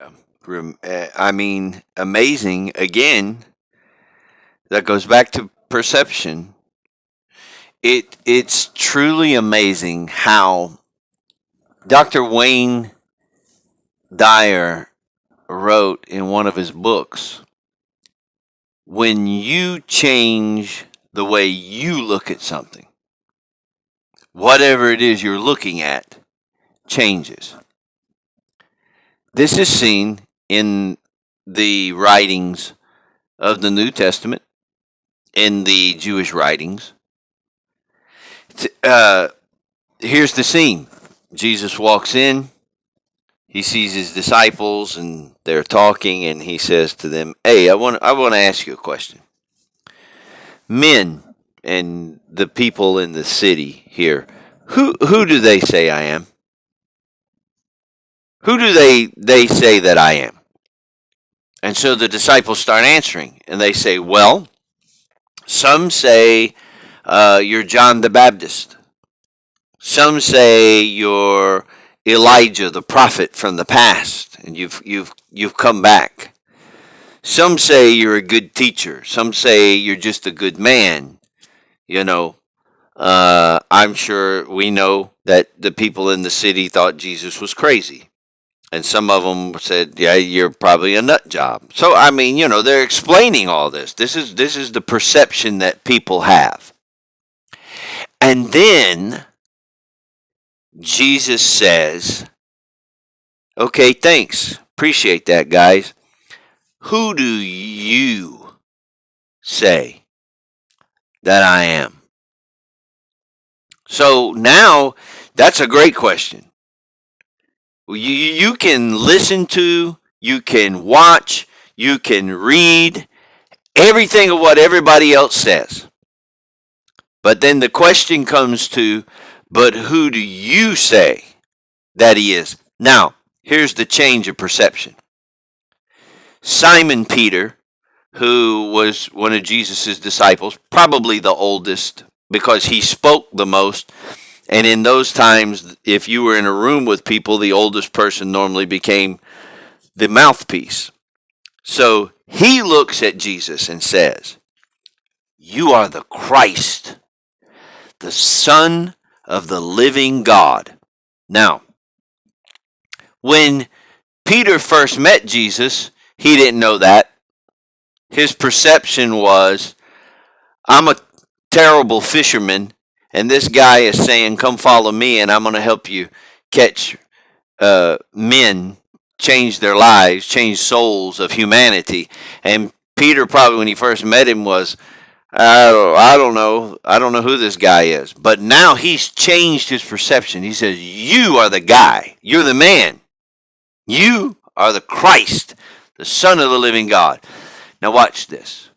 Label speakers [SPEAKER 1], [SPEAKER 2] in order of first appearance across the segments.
[SPEAKER 1] I mean, amazing. Again, that goes back to perception. It's truly amazing how Dr. Wayne Dyer wrote in one of his books, when you change the way you look at something, whatever it is you're looking at changes. This is seen in the writings of the New Testament, in the Jewish writings. Uh, Here's the scene. Jesus walks in, he sees his disciples and they're talking, and he says to them, "Hey, I want to ask you a question. Men and the people in the city here, who do they say I am? Who do they say that I am?" And so the disciples start answering, and they say, "Well, some say you're John the Baptist. Some say you're Elijah, the prophet from the past, and you've come back. Some say you're a good teacher. Some say you're just a good man. You know, I'm sure we know that the people in the city thought Jesus was crazy. And some of them said, "Yeah, you're probably a nut job." So I mean, they're explaining all this. This is the perception that people have. And then Jesus says, "Okay, thanks. Appreciate that, guys. Who do you say that I am?" So now that's a great question. You can listen to, you can watch, you can read everything of what everybody else says. But then the question comes to, but who do you say that he is? Now, here's the change of perception. Simon Peter, who was one of Jesus' disciples, probably the oldest because he spoke the most. And in those times, if you were in a room with people, the oldest person normally became the mouthpiece. So he looks at Jesus and says, "You are the Christ, the Son of the living God." Now, when Peter first met Jesus, he didn't know that. His perception was, "I'm a terrible fisherman, and this guy is saying, 'Come follow me, and I'm going to help you catch men, change their lives, change souls of humanity.'" And Peter probably, when he first met him, was, I don't know who this guy is. But now he's changed his perception. He says, "You are the guy. You're the man. You are the Christ, the Son of the living God." Now watch this.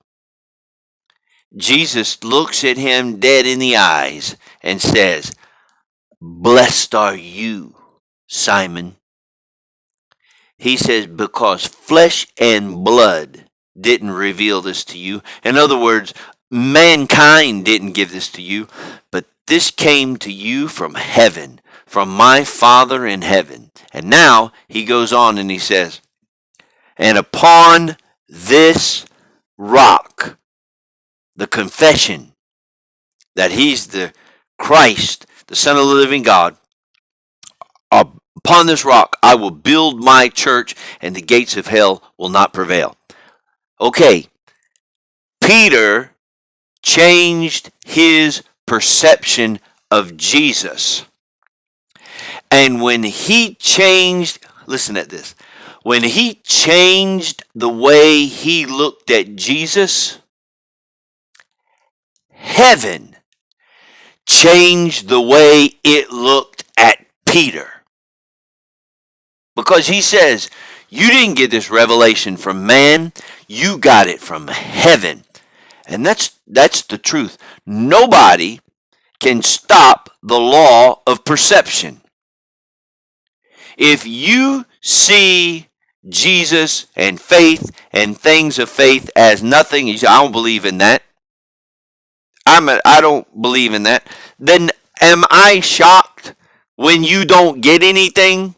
[SPEAKER 1] Jesus looks at him dead in the eyes and says, "Blessed are you, Simon." He says, "Because flesh and blood didn't reveal this to you." In other words, mankind didn't give this to you, but this came to you from heaven, from my Father in heaven. And now he goes on and he says, "And upon this rock," the confession that he's the Christ, the Son of the living God, "upon this rock I will build my church, and the gates of hell will not prevail." Okay, Peter changed his perception of Jesus. And when he changed, listen at this, when he changed the way he looked at Jesus, heaven changed the way it looked at Peter. Because he says, "You didn't get this revelation from man, you got it from heaven." And that's the truth. Nobody can stop the law of perception. If you see Jesus and faith and things of faith as nothing, you say, "I don't believe in that. I don't believe in that." Then am I shocked when you don't get anything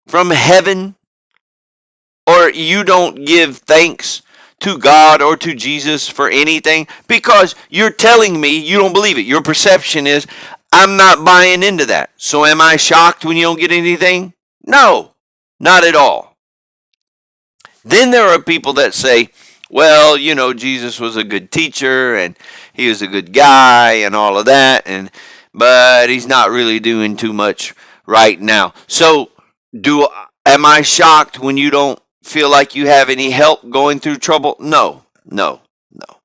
[SPEAKER 1] from heaven? you don't give thanks to God or to Jesus for anything? Because you're telling me you don't believe it. Your perception is, I'm not buying into that. So am I shocked when you don't get anything? No, not at all. Then there are people that say, well, Jesus was a good teacher and he was a good guy and all of that, but he's not really doing too much right now. So am I shocked when you don't feel like you have any help going through trouble? No, no, no.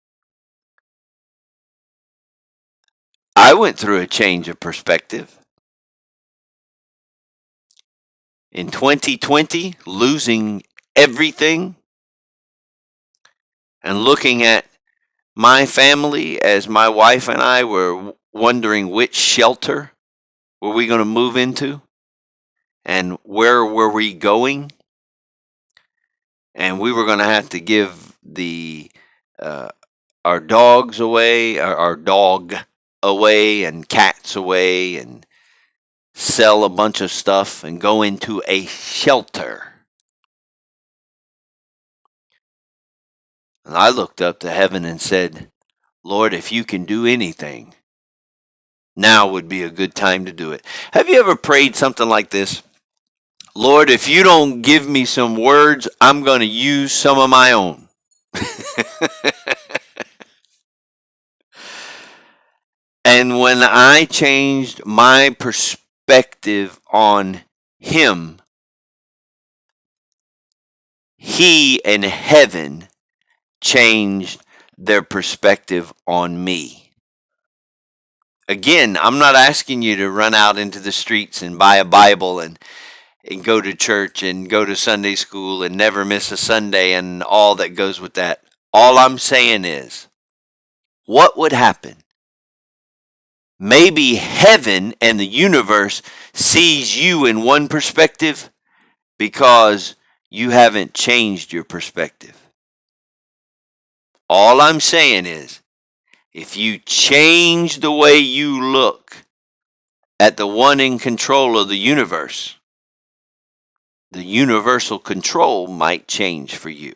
[SPEAKER 1] I went through a change of perspective. In 2020, losing everything and looking at my family as my wife and I were wondering which shelter were we going to move into and where were we going, and we were going to have to give our dogs away, our dog away, and cats away, and sell a bunch of stuff and go into a shelter. And I looked up to heaven and said, Lord, if you can do anything, now would be a good time to do it. Have you ever prayed something like this? Lord, if you don't give me some words, I'm going to use some of my own. And when I changed my perspective on him, he and heaven changed their perspective on me. Again, I'm not asking you to run out into the streets and buy a Bible and go to church and go to Sunday school and never miss a Sunday and all that goes with that. All I'm saying is, what would happen? Maybe heaven and the universe sees you in one perspective because you haven't changed your perspective. All I'm saying is, if you change the way you look at the one in control of the universe, the universal control might change for you.